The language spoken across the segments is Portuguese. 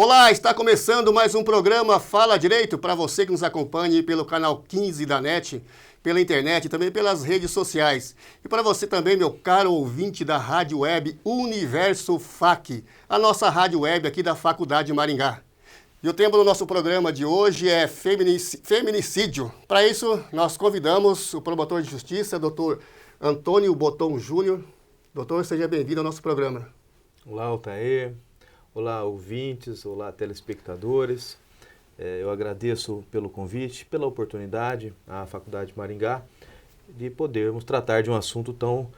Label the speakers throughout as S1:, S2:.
S1: Olá, está começando mais um programa Fala Direito para você que nos acompanhe pelo canal 15 da NET, pela internet e também pelas redes sociais. E para você também, meu caro ouvinte da Rádio Web Universo FAC, a nossa rádio web aqui da Faculdade Maringá. E o tema do nosso programa de hoje é feminicídio. Para isso, nós convidamos o promotor de justiça, Dr. Antônio Boton Júnior. Doutor, seja bem-vindo ao nosso programa.
S2: Olá, Altair. Olá, ouvintes. Olá, telespectadores. Eu agradeço pelo convite, pela oportunidade à Faculdade Maringá de podermos tratar de um assunto tão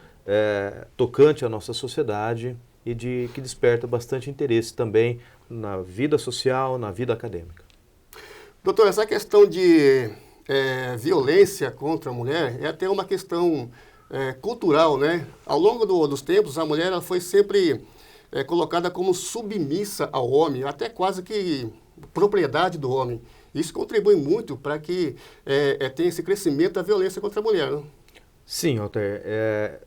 S2: tocante à nossa sociedade e que desperta bastante interesse também na vida social, na vida acadêmica.
S1: Doutor, essa questão de violência contra a mulher é até uma questão cultural, né? Ao longo dos tempos, a mulher ela foi sempre colocada como submissa ao homem, até quase que propriedade do homem. Isso contribui muito para que tenha esse crescimento da violência contra a mulher, não?
S2: Sim, Altair.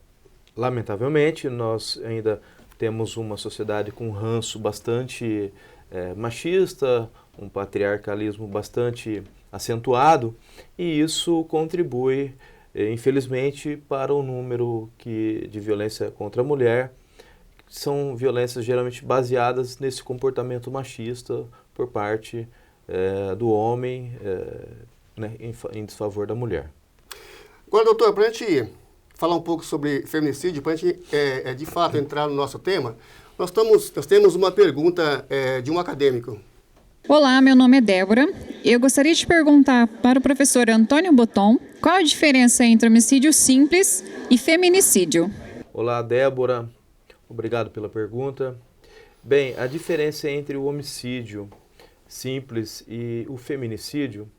S2: Lamentavelmente, nós ainda temos uma sociedade com um ranço bastante machista, um patriarcalismo bastante acentuado, e isso contribui, infelizmente, para o número de violência contra a mulher. São violências geralmente baseadas nesse comportamento machista por parte do homem né, em desfavor da mulher.
S1: Agora, doutor, para a gente falar um pouco sobre feminicídio, para a gente de fato entrar no nosso tema, nós temos uma pergunta de um acadêmico.
S3: Olá, meu nome é Débora. Eu gostaria de perguntar para o professor Antônio Boton qual a diferença entre homicídio simples e feminicídio.
S2: Olá, Débora. Obrigado pela pergunta. Bem, a diferença entre o homicídio simples e o feminicídio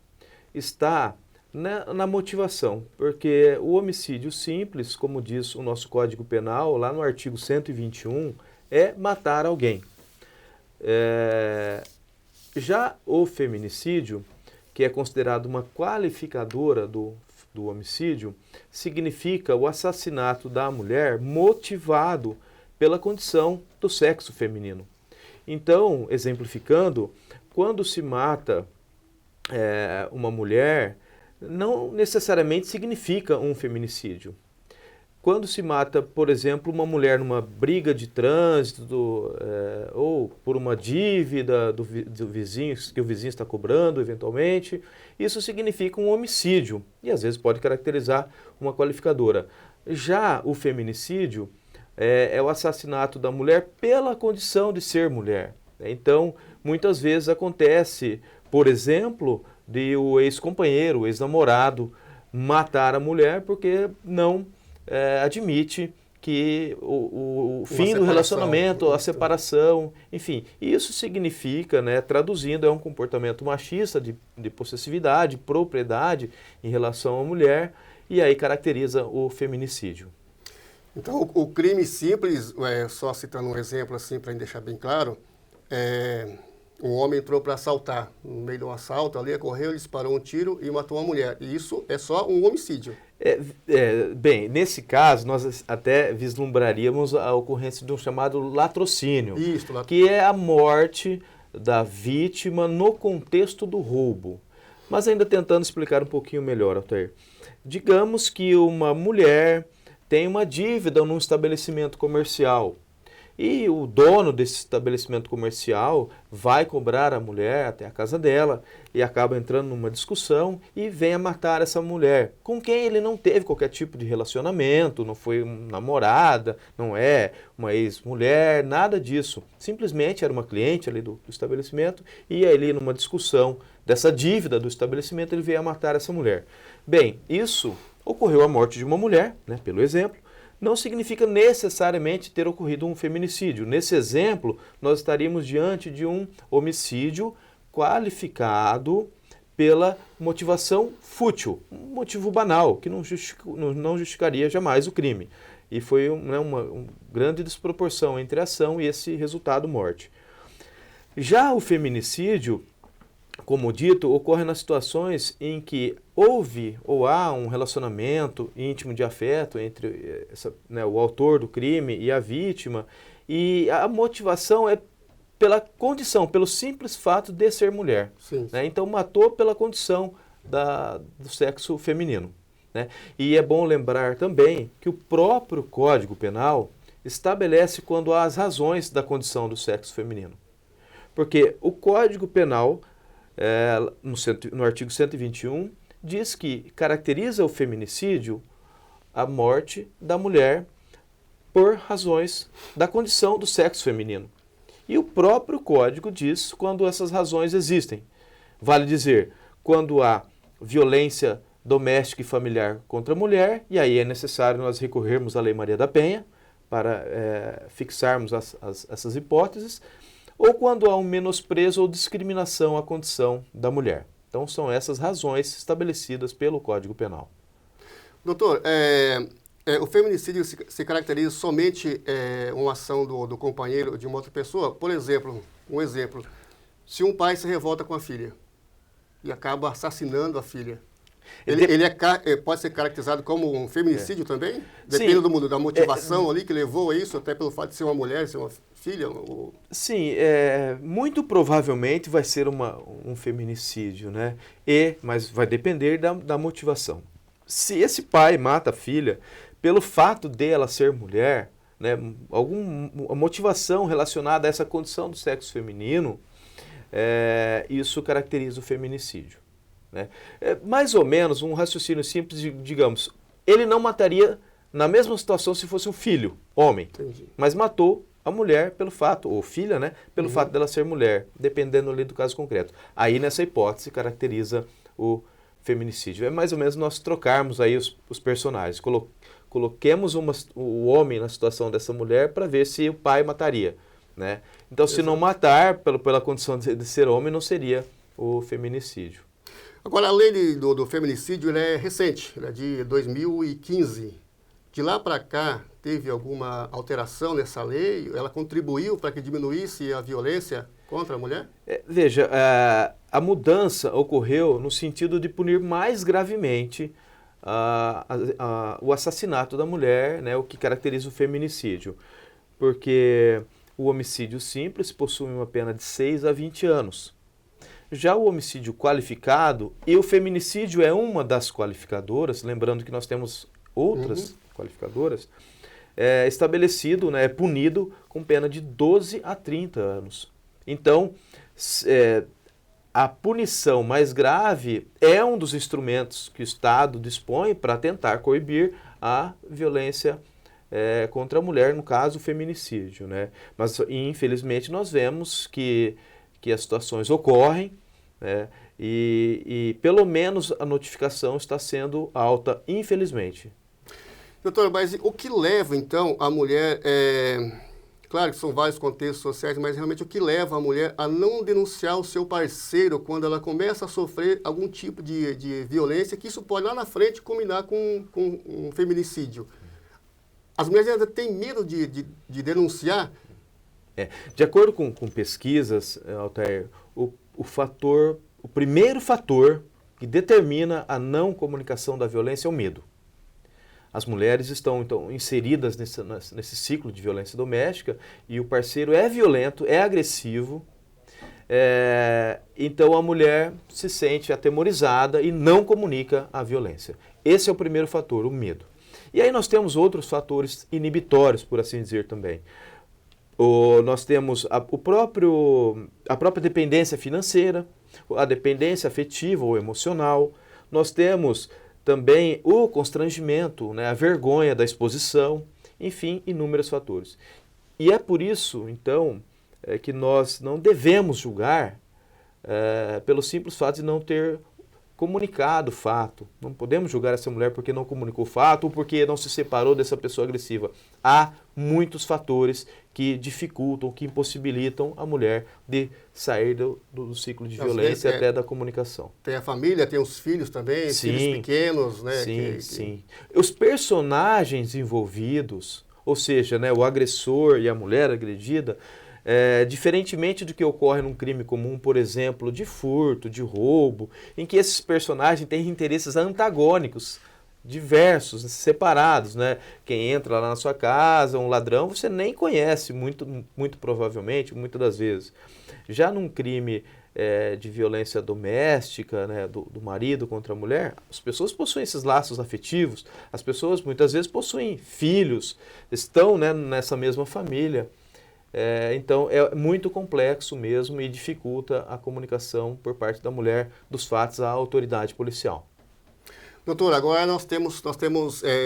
S2: está na motivação, porque o homicídio simples, como diz o nosso Código Penal, lá no artigo 121, é matar alguém. Já o feminicídio, que é considerado uma qualificadora do homicídio, significa o assassinato da mulher motivado pela condição do sexo feminino. Então, exemplificando, quando se mata uma mulher, não necessariamente significa um feminicídio. Quando se mata, por exemplo, uma mulher numa briga de trânsito ou por uma dívida do vizinho, que o vizinho está cobrando eventualmente, isso significa um homicídio e às vezes pode caracterizar uma qualificadora. Já o feminicídio é o assassinato da mulher pela condição de ser mulher. Então, muitas vezes acontece, por exemplo, de o ex-companheiro, o ex-namorado, matar a mulher porque não admite que o fim do relacionamento, a separação, enfim. Isso significa, né, traduzindo, é um comportamento machista de possessividade, propriedade em relação à mulher, e aí caracteriza o feminicídio.
S1: Então, o crime simples, só citando um exemplo assim para deixar bem claro, um homem entrou para assaltar. No meio de um assalto, ali correu, ele disparou um tiro e matou uma mulher. E isso é só um homicídio.
S2: Bem, nesse caso, nós até vislumbraríamos a ocorrência de um chamado latrocínio, que é a morte da vítima no contexto do roubo. Mas ainda tentando explicar um pouquinho melhor, Altair. Digamos que uma mulher tem uma dívida num estabelecimento comercial e o dono desse estabelecimento comercial vai cobrar a mulher até a casa dela e acaba entrando numa discussão e vem a matar essa mulher, com quem ele não teve qualquer tipo de relacionamento, não foi uma namorada, não é uma ex-mulher, nada disso. Simplesmente era uma cliente ali do estabelecimento e ali numa discussão dessa dívida do estabelecimento ele veio a matar essa mulher. Bem, isso ocorreu a morte de uma mulher, né, pelo exemplo, não significa necessariamente ter ocorrido um feminicídio. Nesse exemplo, nós estaríamos diante de um homicídio qualificado pela motivação fútil, um motivo banal, que não justificaria jamais o crime. E foi uma grande desproporção entre a ação e esse resultado morte. Já o feminicídio, como dito, ocorre nas situações em que houve ou há um relacionamento íntimo de afeto entre o autor do crime e a vítima, e a motivação é pela condição, pelo simples fato de ser mulher.
S1: Sim.
S2: Né? Então, matou pela condição do sexo feminino. Né? E é bom lembrar também que o próprio Código Penal estabelece quando há as razões da condição do sexo feminino. Porque o Código Penal, no artigo 121, diz que caracteriza o feminicídio a morte da mulher por razões da condição do sexo feminino. E o próprio Código diz quando essas razões existem. Vale dizer, quando há violência doméstica e familiar contra a mulher, e aí é necessário nós recorrermos à Lei Maria da Penha para fixarmos essas hipóteses, ou quando há um menosprezo ou discriminação à condição da mulher. Então, são essas razões estabelecidas pelo Código Penal.
S1: Doutor, o feminicídio se caracteriza somente uma ação do companheiro de uma outra pessoa? Por exemplo, se um pai se revolta com a filha e acaba assassinando a filha, ele pode ser caracterizado como um feminicídio também? Depende da motivação ali que levou a isso, até pelo fato de ser uma mulher, ser uma filha?
S2: Sim, muito provavelmente vai ser um feminicídio, né? Mas vai depender da motivação. Se esse pai mata a filha pelo fato dela ser mulher, né, alguma motivação relacionada a essa condição do sexo feminino, isso caracteriza o feminicídio. Né? Mais ou menos um raciocínio simples, digamos, ele não mataria na mesma situação se fosse um filho, homem,
S1: Entendi.
S2: Mas matou a mulher pelo fato, ou filha, né, pelo fato dela ser mulher, dependendo ali do caso concreto. Aí nessa hipótese caracteriza o feminicídio. É mais ou menos nós trocarmos aí os personagens, coloquemos o homem na situação dessa mulher para ver se o pai mataria. Né? Então, se não matar pela condição de ser homem, não seria o feminicídio.
S1: Agora, a lei do feminicídio é recente, ela é de 2015. De lá para cá, teve alguma alteração nessa lei? Ela contribuiu para que diminuísse a violência contra a mulher?
S2: Veja, a mudança ocorreu no sentido de punir mais gravemente o assassinato da mulher, né, o que caracteriza o feminicídio. Porque o homicídio simples possui uma pena de 6 a 20 anos. Já o homicídio qualificado, e o feminicídio é uma das qualificadoras, lembrando que nós temos outras qualificadoras, é estabelecido, né, é punido com pena de 12 a 30 anos. Então, a punição mais grave é um dos instrumentos que o Estado dispõe para tentar coibir a violência contra a mulher, no caso, o feminicídio. Né? Mas, infelizmente, nós vemos que as situações ocorrem, né? E pelo menos a notificação está sendo alta, infelizmente.
S1: Doutor, mas o que leva, então, a mulher... Claro que são vários contextos sociais, mas realmente o que leva a mulher a não denunciar o seu parceiro quando ela começa a sofrer algum tipo de violência, que isso pode lá na frente culminar com um feminicídio? As mulheres ainda têm medo de denunciar?
S2: De acordo com pesquisas, Altair, o primeiro fator que determina a não comunicação da violência é o medo. As mulheres estão, então, inseridas nesse ciclo de violência doméstica e o parceiro é violento, é agressivo, então a mulher se sente atemorizada e não comunica a violência. Esse é o primeiro fator, o medo. E aí nós temos outros fatores inibitórios, por assim dizer também. Nós temos a própria dependência financeira, a dependência afetiva ou emocional, nós temos também o constrangimento, né, a vergonha da exposição, enfim, inúmeros fatores. E é por isso, então, que nós não devemos julgar pelo simples fato de não ter comunicado o fato. Não podemos julgar essa mulher porque não comunicou o fato ou porque não se separou dessa pessoa agressiva. Há muitos fatores que dificultam, que impossibilitam a mulher de sair do ciclo de violência até da comunicação.
S1: Tem a família, tem os filhos também, filhos pequenos, né?
S2: Sim. Os personagens envolvidos, ou seja, né, o agressor e a mulher agredida, diferentemente do que ocorre num crime comum, por exemplo, de furto, de roubo, em que esses personagens têm interesses antagônicos diversos, separados, né? Quem entra lá na sua casa, um ladrão, você nem conhece muito provavelmente, muitas das vezes. Já num crime de violência doméstica, né, do marido contra a mulher, as pessoas possuem esses laços afetivos, as pessoas muitas vezes possuem filhos, estão, né, nessa mesma família. Então é muito complexo mesmo e dificulta a comunicação por parte da mulher dos fatos à autoridade policial.
S1: Doutor, agora nós temos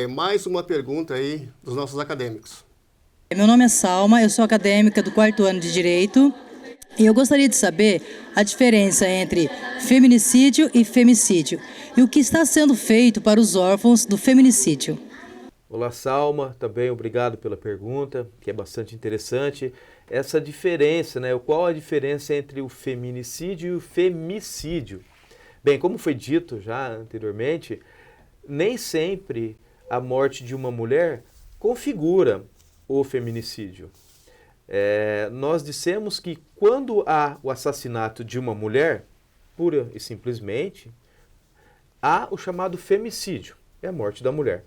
S1: mais uma pergunta aí dos nossos acadêmicos.
S4: Meu nome é Salma, eu sou acadêmica do 4º ano de Direito e eu gostaria de saber a diferença entre feminicídio e femicídio e o que está sendo feito para os órfãos do feminicídio.
S2: Olá, Salma, também obrigado pela pergunta, que é bastante interessante. Essa diferença, né? Qual a diferença entre o feminicídio e o femicídio? Bem, como foi dito já anteriormente, nem sempre a morte de uma mulher configura o feminicídio. Nós dissemos que quando há o assassinato de uma mulher, pura e simplesmente, há o chamado femicídio, é a morte da mulher.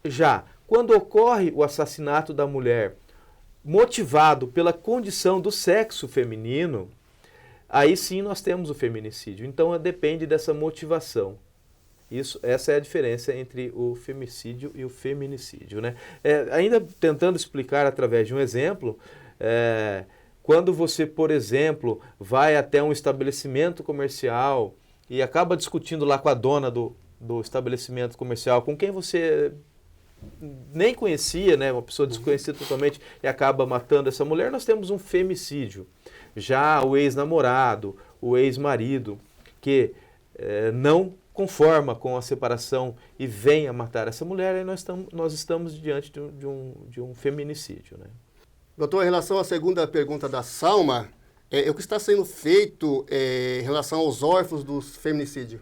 S2: Já quando ocorre o assassinato da mulher motivado pela condição do sexo feminino, aí sim nós temos o feminicídio. Então depende dessa motivação. Essa é a diferença entre o femicídio e o feminicídio, né? Ainda tentando explicar através de um exemplo, quando você, por exemplo, vai até um estabelecimento comercial e acaba discutindo lá com a dona do estabelecimento comercial, com quem você nem conhecia, né, uma pessoa desconhecida totalmente, e acaba matando essa mulher, nós temos um femicídio. Já o ex-namorado, o ex-marido, que não conforma com a separação e vem a matar essa mulher, aí nós estamos diante de um feminicídio, né?
S1: Doutor, em relação à segunda pergunta da Salma, o que está sendo feito em relação aos órfãos do feminicídio?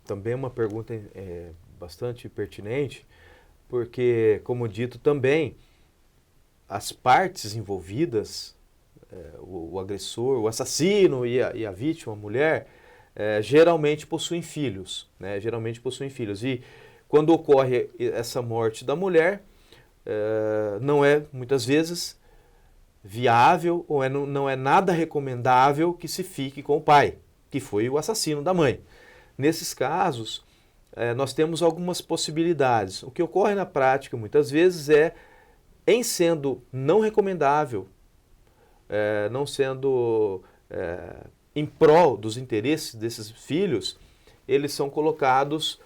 S2: Também uma pergunta bastante pertinente, porque, como dito também, as partes envolvidas, o agressor, o assassino e a vítima, a mulher, geralmente possuem filhos, né? Geralmente possuem filhos. E quando ocorre essa morte da mulher, não é, muitas vezes, viável ou não é nada recomendável que se fique com o pai, que foi o assassino da mãe. Nesses casos, nós temos algumas possibilidades. O que ocorre na prática, muitas vezes, em sendo não recomendável, não sendo em prol dos interesses desses filhos, eles são colocados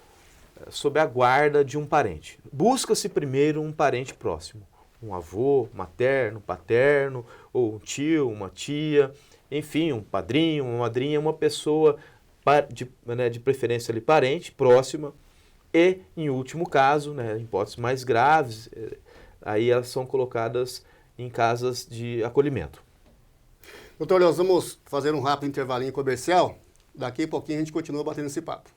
S2: sob a guarda de um parente. Busca-se primeiro um parente próximo, um avô, materno, paterno, ou um tio, uma tia, enfim, um padrinho, uma madrinha, uma pessoa de preferência ali parente, próxima, e, em último caso, né, em hipóteses mais graves, aí elas são colocadas em casas de acolhimento.
S1: Doutor, nós vamos fazer um rápido intervalinho comercial. Daqui a pouquinho a gente continua batendo esse papo.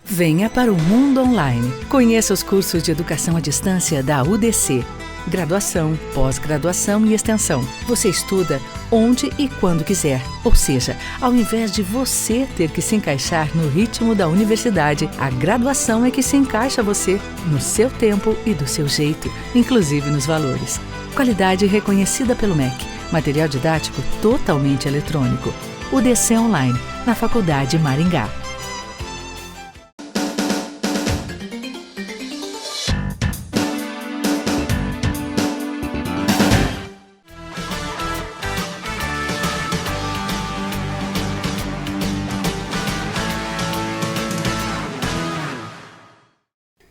S5: Venha para o mundo online. Conheça os cursos de educação à distância da UDC. Graduação, pós-graduação e extensão. Você estuda onde e quando quiser. Ou seja, ao invés de você ter que se encaixar no ritmo da universidade, a graduação é que se encaixa você, no seu tempo e do seu jeito, inclusive nos valores. Qualidade reconhecida pelo MEC. Material didático totalmente eletrônico. UDC Online, na Faculdade Maringá.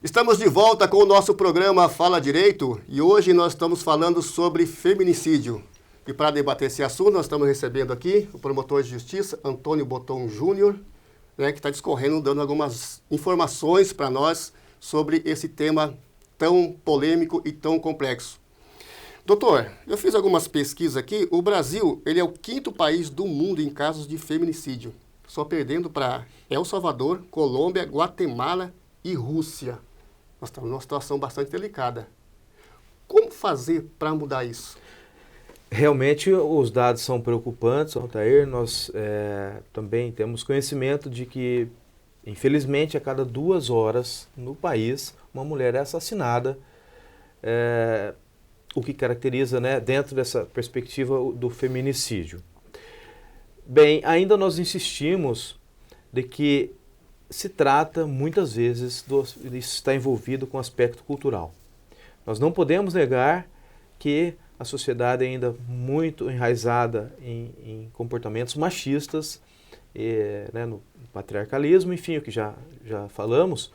S1: Estamos de volta com o nosso programa Fala Direito e hoje nós estamos falando sobre feminicídio. E para debater esse assunto, nós estamos recebendo aqui o promotor de justiça, Antônio Boton Júnior, né, que está discorrendo, dando algumas informações para nós sobre esse tema tão polêmico e tão complexo. Doutor, eu fiz algumas pesquisas aqui. O Brasil, ele é o 5º país do mundo em casos de feminicídio, só perdendo para El Salvador, Colômbia, Guatemala e Rússia. Nós estamos numa situação bastante delicada. Como fazer para mudar isso?
S2: Realmente os dados são preocupantes, Altair. Nós também temos conhecimento de que, infelizmente, a cada 2 horas no país, uma mulher é assassinada, o que caracteriza, né, dentro dessa perspectiva do feminicídio. Bem, ainda nós insistimos de que se trata, muitas vezes, isso está envolvido com o aspecto cultural. Nós não podemos negar que a sociedade é ainda muito enraizada em comportamentos machistas, né, no patriarcalismo, enfim, o que já falamos,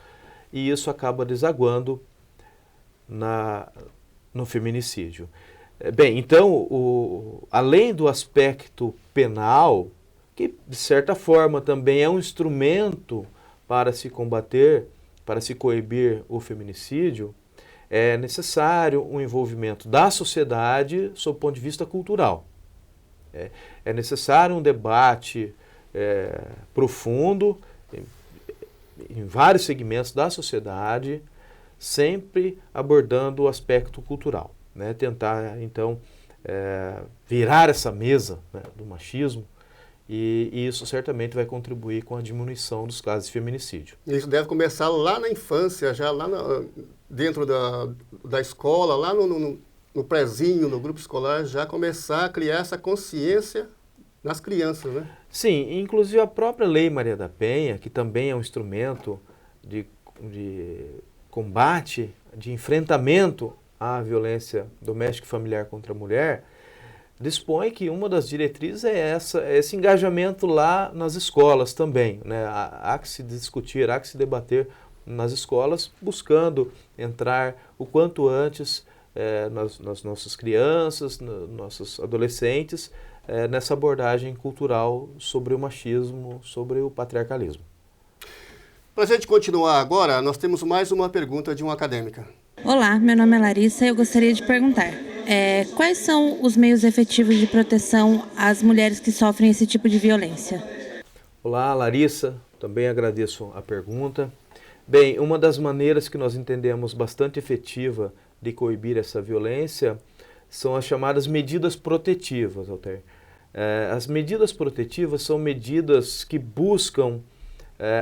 S2: e isso acaba desaguando no feminicídio. Bem, então, além do aspecto penal, que de certa forma também é um instrumento para se combater, para se coibir o feminicídio, é necessário um envolvimento da sociedade sob o ponto de vista cultural. É necessário um debate profundo em vários segmentos da sociedade, sempre abordando o aspecto cultural, né? Tentar, então, virar essa mesa, né, do machismo, e isso certamente vai contribuir com a diminuição dos casos de feminicídio.
S1: Isso deve começar lá na infância, já lá dentro da escola, lá no prézinho, no grupo escolar, já começar a criar essa consciência nas crianças, né?
S2: Sim, inclusive a própria Lei Maria da Penha, que também é um instrumento de combate, de enfrentamento à violência doméstica e familiar contra a mulher, dispõe que uma das diretrizes é esse engajamento lá nas escolas também, né? Há que se discutir, há que se debater nas escolas, buscando entrar o quanto antes nas nossas crianças, nos nossos adolescentes, nessa abordagem cultural sobre o machismo, sobre o patriarcalismo.
S1: Para a gente continuar agora, nós temos mais uma pergunta de uma acadêmica.
S6: Olá, meu nome é Larissa e eu gostaria de perguntar, quais são os meios efetivos de proteção às mulheres que sofrem esse tipo de violência?
S2: Olá, Larissa, também agradeço a pergunta. Bem, uma das maneiras que nós entendemos bastante efetiva de coibir essa violência são as chamadas medidas protetivas, Altair. As medidas protetivas são medidas que buscam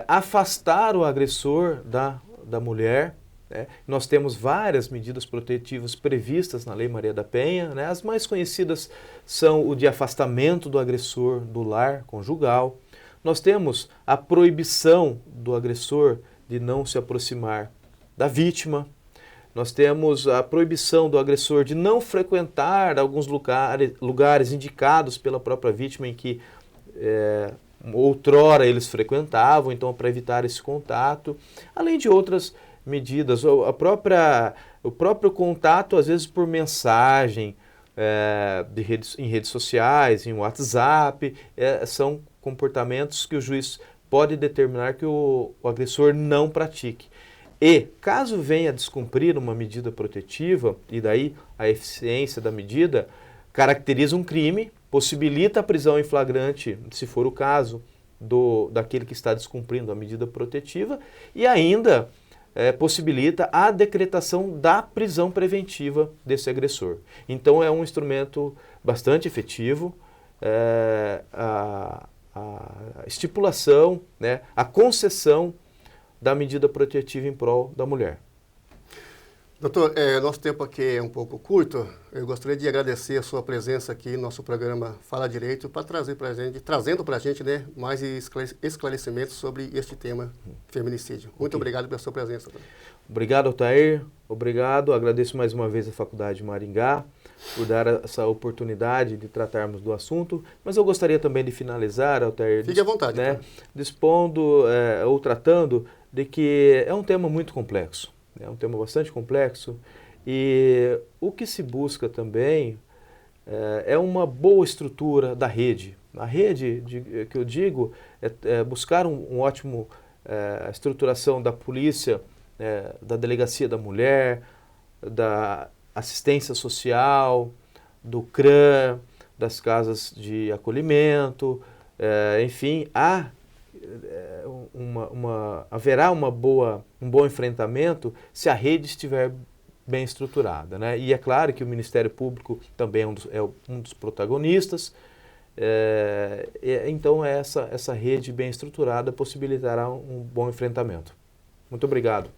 S2: afastar o agressor da mulher. Nós temos várias medidas protetivas previstas na Lei Maria da Penha, né? As mais conhecidas são o de afastamento do agressor do lar conjugal. Nós temos a proibição do agressor de não se aproximar da vítima. Nós temos a proibição do agressor de não frequentar alguns lugares indicados pela própria vítima em que outrora eles frequentavam, então para evitar esse contato, além de outras medidas, o próprio contato, às vezes por mensagem, em redes sociais, em WhatsApp, são comportamentos que o juiz pode determinar que o agressor não pratique. E, caso venha a descumprir uma medida protetiva, e daí a eficiência da medida, caracteriza um crime, possibilita a prisão em flagrante, se for o caso, daquele que está descumprindo a medida protetiva, e ainda possibilita a decretação da prisão preventiva desse agressor. Então é um instrumento bastante efetivo, a estipulação, né, a concessão da medida protetiva em prol da mulher.
S1: Doutor, nosso tempo aqui é um pouco curto. Eu gostaria de agradecer a sua presença aqui no nosso programa Fala Direito, para trazendo para a gente, né, mais esclarecimentos sobre este tema, feminicídio. Muito obrigado pela sua presença. Doutor.
S2: Obrigado, Altair. Obrigado. Agradeço mais uma vez a Faculdade de Maringá por dar essa oportunidade de tratarmos do assunto. Mas eu gostaria também de finalizar, Altair,
S1: fique à vontade,
S2: né, dispondo ou tratando de que é um tema muito complexo. É um tema bastante complexo e o que se busca também é uma boa estrutura da rede. A rede, que eu digo, é buscar um ótimo estruturação da polícia, da delegacia da mulher, da assistência social, do CRAM, das casas de acolhimento, enfim, haverá um bom enfrentamento se a rede estiver bem estruturada, né? E é claro que o Ministério Público também é um dos protagonistas. Então essa rede bem estruturada possibilitará um bom enfrentamento. Muito obrigado.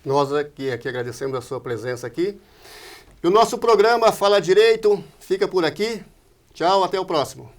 S1: Nós aqui agradecemos a sua presença aqui. E o nosso programa Fala Direito fica por aqui. Tchau, até o próximo.